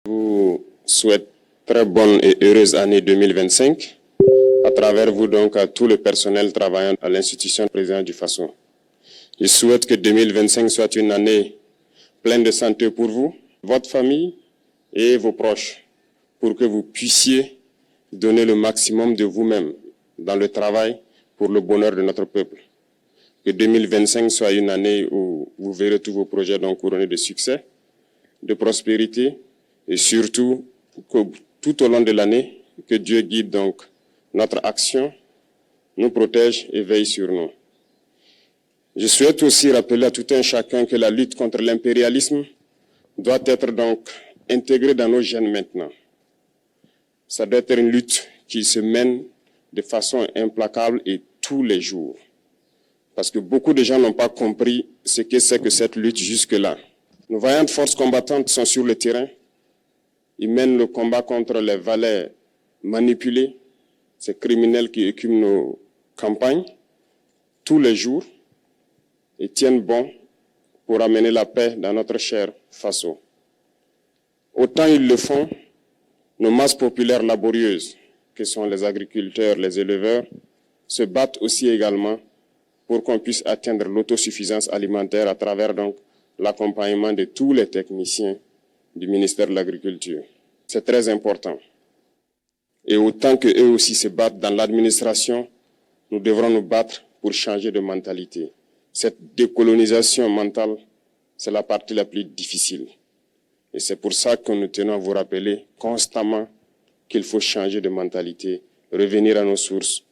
Je vous souhaite très bonne et heureuse année 2025, à travers vous donc à tout le personnel travaillant à l'institution président du Faso. Je souhaite que 2025 soit une année pleine de santé pour vous, votre famille et vos proches, pour que vous puissiez donner le maximum de vous-même dans le travail pour le bonheur de notre peuple. Que 2025 soit une année où vous verrez tous vos projets donc couronnés de succès, de prospérité et surtout que tout au long de l'année, que Dieu guide donc notre action, nous protège et veille sur nous. Je souhaite aussi rappeler à tout un chacun que la lutte contre l'impérialisme doit être donc intégrée dans nos gènes maintenant. Ça doit être une lutte qui se mène de façon implacable et tous les jours. Parce que beaucoup de gens n'ont pas compris ce que c'est que cette lutte jusque-là. Nos vaillantes forces combattantes sont sur le terrain. Ils mènent le combat contre les valets manipulés, ces criminels qui écument nos campagnes tous les jours et tiennent bon pour amener la paix dans notre cher Faso. Autant ils le font, nos masses populaires laborieuses, que sont les agriculteurs, les éleveurs, se battent aussi également pour qu'on puisse atteindre l'autosuffisance alimentaire à travers donc l'accompagnement de tous les techniciens du ministère de l'Agriculture. C'est très important. Et autant qu'eux aussi se battent dans l'administration, nous devrons nous battre pour changer de mentalité. Cette décolonisation mentale, c'est la partie la plus difficile. Et c'est pour ça que nous tenons à vous rappeler constamment qu'il faut changer de mentalité, revenir à nos sources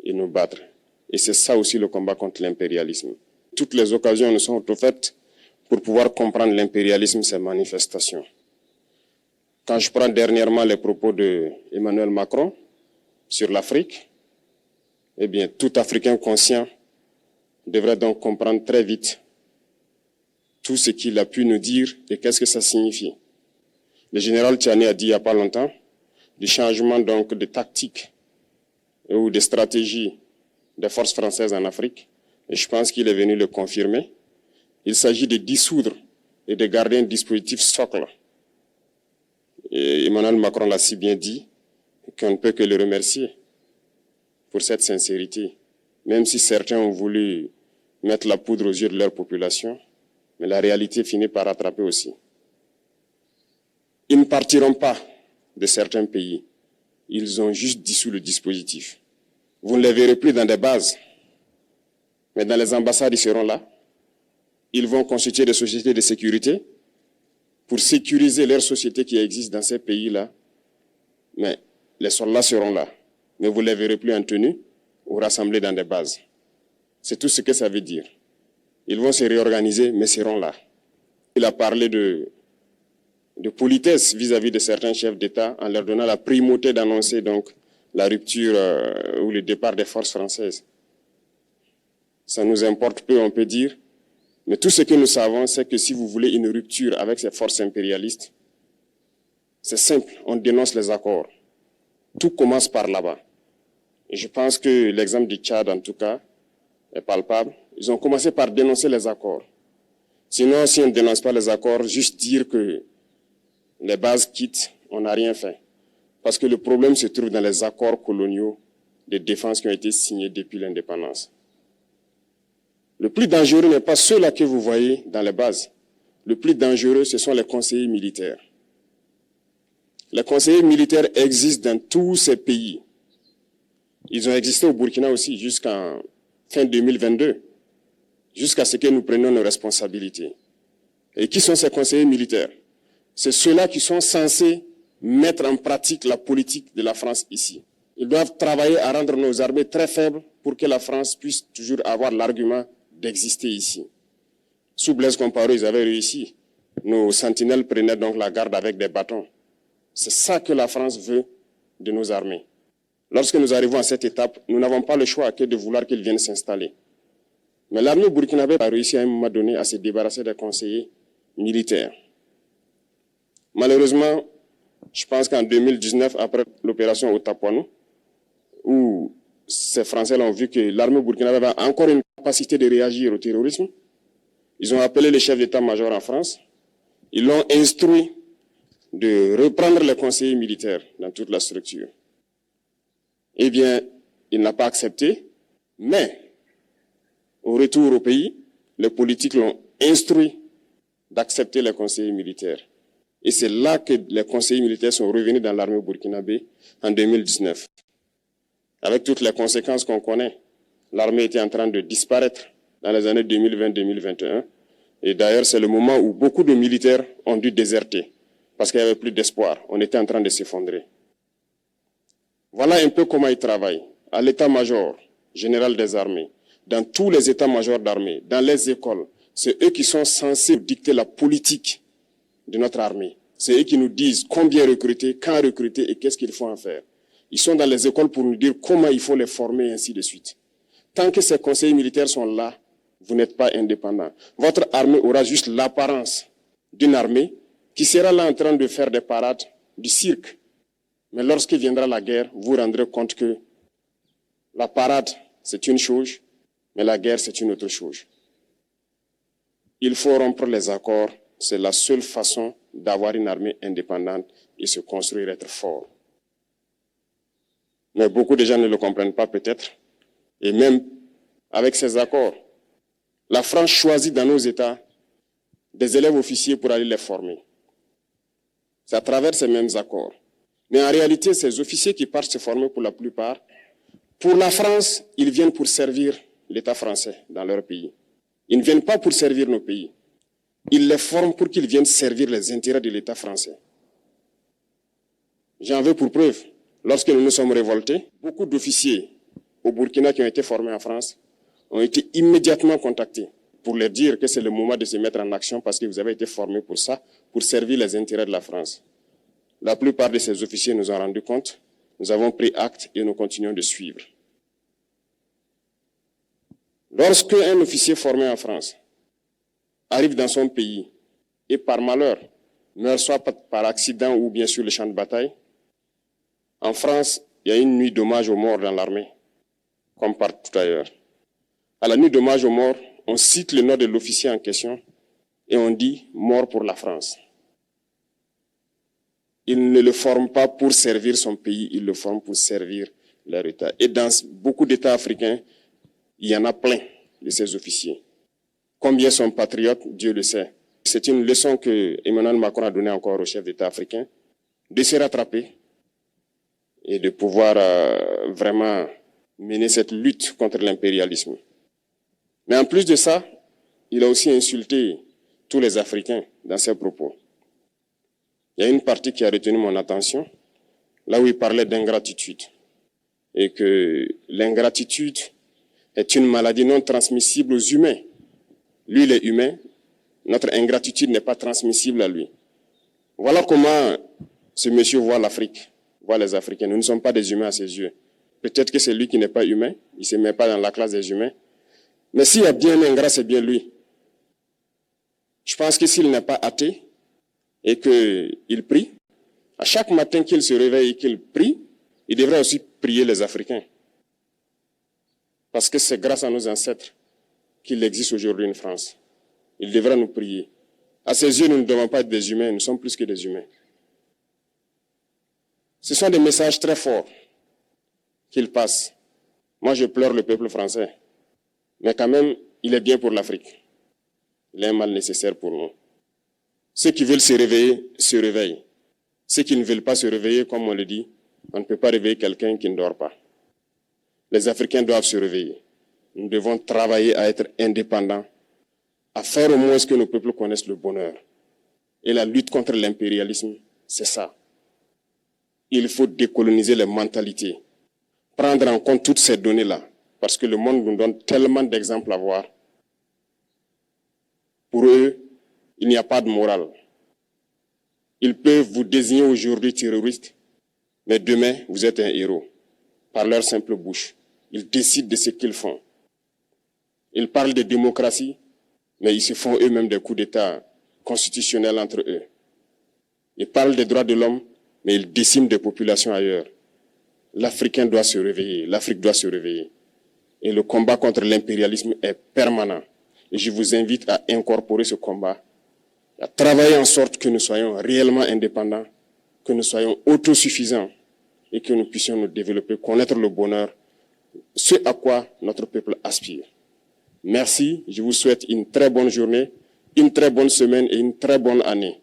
et nous battre. Et c'est ça aussi le combat contre l'impérialisme. Toutes les occasions nous sont offertes pour pouvoir comprendre l'impérialisme, ses manifestations. Quand je prends dernièrement les propos d'Emmanuel Macron sur l'Afrique, eh bien, tout Africain conscient devrait donc comprendre très vite tout ce qu'il a pu nous dire et qu'est-ce que ça signifie. Le général Tchani a dit il n'y a pas longtemps du changement donc de tactique ou de stratégie des forces françaises en Afrique, et je pense qu'il est venu le confirmer. Il s'agit de dissoudre et de garder un dispositif socle. Et Emmanuel Macron l'a si bien dit qu'on ne peut que le remercier pour cette sincérité, même si certains ont voulu mettre la poudre aux yeux de leur population, mais la réalité finit par rattraper aussi. Ils ne partiront pas de certains pays, ils ont juste dissous le dispositif. Vous ne les verrez plus dans des bases, mais dans les ambassades, ils seront là. Ils vont constituer des sociétés de sécurité pour sécuriser leurs sociétés qui existent dans ces pays-là. Mais les soldats seront là, mais vous ne les verrez plus en tenue ou rassemblés dans des bases. C'est tout ce que ça veut dire. Ils vont se réorganiser, mais seront là. Il a parlé de politesse vis-à-vis de certains chefs d'État en leur donnant la primauté d'annoncer donc la rupture ou le départ des forces françaises. Ça nous importe peu, on peut dire, mais tout ce que nous savons, c'est que si vous voulez une rupture avec ces forces impérialistes, c'est simple, on dénonce les accords. Tout commence par là-bas. Et je pense que l'exemple du Tchad, en tout cas, est palpable. Ils ont commencé par dénoncer les accords. Sinon, si on ne dénonce pas les accords, juste dire que les bases quittent, on n'a rien fait. Parce que le problème se trouve dans les accords coloniaux de défense qui ont été signés depuis l'indépendance. Le plus dangereux n'est pas ceux-là que vous voyez dans les bases. Le plus dangereux, ce sont les conseillers militaires. Les conseillers militaires existent dans tous ces pays. Ils ont existé au Burkina aussi jusqu'en fin 2022, jusqu'à ce que nous prenions nos responsabilités. Et qui sont ces conseillers militaires? C'est ceux-là qui sont censés mettre en pratique la politique de la France ici. Ils doivent travailler à rendre nos armées très faibles pour que la France puisse toujours avoir l'argument d'exister ici. Sous Blaise Compaoré, ils avaient réussi. Nos sentinelles prenaient donc la garde avec des bâtons. C'est ça que la France veut de nos armées. Lorsque nous arrivons à cette étape, nous n'avons pas le choix que de vouloir qu'ils viennent s'installer. Mais l'armée burkinabé a réussi à un moment donné à se débarrasser des conseillers militaires. Malheureusement, je pense qu'en 2019, après l'opération Otapoano, où ces Français ont vu que l'armée burkinabé avait encore une capacité de réagir au terrorisme, ils ont appelé le chef d'état-major en France, ils l'ont instruit de reprendre les conseillers militaires dans toute la structure. Eh bien, il n'a pas accepté, mais au retour au pays, les politiques l'ont instruit d'accepter les conseillers militaires. Et c'est là que les conseillers militaires sont revenus dans l'armée burkinabé en 2019. Avec toutes les conséquences qu'on connaît, l'armée était en train de disparaître dans les années 2020-2021. Et d'ailleurs, c'est le moment où beaucoup de militaires ont dû déserter parce qu'il n'y avait plus d'espoir. On était en train de s'effondrer. Voilà un peu comment ils travaillent. À l'état-major général des armées, dans tous les états-majors d'armée, dans les écoles, c'est eux qui sont censés dicter la politique de notre armée. C'est eux qui nous disent combien recruter, quand recruter et qu'est-ce qu'il faut en faire. Ils sont dans les écoles pour nous dire comment il faut les former et ainsi de suite. Tant que ces conseillers militaires sont là, vous n'êtes pas indépendant. Votre armée aura juste l'apparence d'une armée qui sera là en train de faire des parades, du cirque. Mais lorsque viendra la guerre, vous vous rendrez compte que la parade, c'est une chose, mais la guerre, c'est une autre chose. Il faut rompre les accords. C'est la seule façon d'avoir une armée indépendante et se construire, être fort. Mais beaucoup de gens ne le comprennent pas peut-être. Et même avec ces accords, la France choisit dans nos États des élèves officiers pour aller les former. C'est à travers ces mêmes accords. Mais en réalité, ces officiers qui partent se former pour la plupart, pour la France, ils viennent pour servir l'État français dans leur pays. Ils ne viennent pas pour servir nos pays. Ils les forment pour qu'ils viennent servir les intérêts de l'État français. J'en veux pour preuve. Lorsque nous nous sommes révoltés, beaucoup d'officiers au Burkina qui ont été formés en France ont été immédiatement contactés pour leur dire que c'est le moment de se mettre en action parce que vous avez été formés pour ça, pour servir les intérêts de la France. La plupart de ces officiers nous ont rendu compte, nous avons pris acte et nous continuons de suivre. Lorsque un officier formé en France arrive dans son pays et par malheur meurt soit par accident ou bien sur le champ de bataille, en France, il y a une nuit d'hommage aux morts dans l'armée, comme partout ailleurs. À la nuit d'hommage aux morts, on cite le nom de l'officier en question et on dit « mort pour la France ». Il ne le forme pas pour servir son pays, il le forme pour servir leur État. Et dans beaucoup d'États africains, il y en a plein de ces officiers. Combien sont patriotes, Dieu le sait. C'est une leçon que Emmanuel Macron a donnée encore aux chefs d'État africains, de se rattraper et de pouvoir vraiment mener cette lutte contre l'impérialisme. Mais en plus de ça, il a aussi insulté tous les Africains dans ses propos. Il y a une partie qui a retenu mon attention, là où il parlait d'ingratitude. Et que l'ingratitude est une maladie non transmissible aux humains. Lui, il est humain, notre ingratitude n'est pas transmissible à lui. Voilà comment ce monsieur voit l'Afrique, voit les Africains. Nous ne sommes pas des humains à ses yeux. Peut-être que c'est lui qui n'est pas humain, il ne se met pas dans la classe des humains. Mais s'il y a bien un ingrat, c'est bien lui. Je pense que s'il n'est pas athée et qu'il prie, à chaque matin qu'il se réveille et qu'il prie, il devrait aussi prier les Africains. Parce que c'est grâce à nos ancêtres qu'il existe aujourd'hui une France. Il devra nous prier. À ses yeux, nous ne devons pas être des humains, nous sommes plus que des humains. Ce sont des messages très forts qu'il passe. Moi, je pleure le peuple français. Mais quand même, il est bien pour l'Afrique. Il est un mal nécessaire pour nous. Ceux qui veulent se réveiller, se réveillent. Ceux qui ne veulent pas se réveiller, comme on le dit, on ne peut pas réveiller quelqu'un qui ne dort pas. Les Africains doivent se réveiller. Nous devons travailler à être indépendants, à faire au moins ce que nos peuples connaissent le bonheur. Et la lutte contre l'impérialisme, c'est ça. Il faut décoloniser les mentalités, prendre en compte toutes ces données-là, parce que le monde nous donne tellement d'exemples à voir. Pour eux, il n'y a pas de morale. Ils peuvent vous désigner aujourd'hui terroriste, mais demain, vous êtes un héros, par leur simple bouche. Ils décident de ce qu'ils font. Ils parlent de démocratie, mais ils se font eux-mêmes des coups d'État constitutionnels entre eux. Ils parlent des droits de l'homme, mais ils déciment des populations ailleurs. L'Africain doit se réveiller, l'Afrique doit se réveiller. Et le combat contre l'impérialisme est permanent. Et je vous invite à incorporer ce combat à travailler en sorte que nous soyons réellement indépendants, que nous soyons autosuffisants et que nous puissions nous développer, connaître le bonheur, ce à quoi notre peuple aspire. Merci, je vous souhaite une très bonne journée, une très bonne semaine et une très bonne année.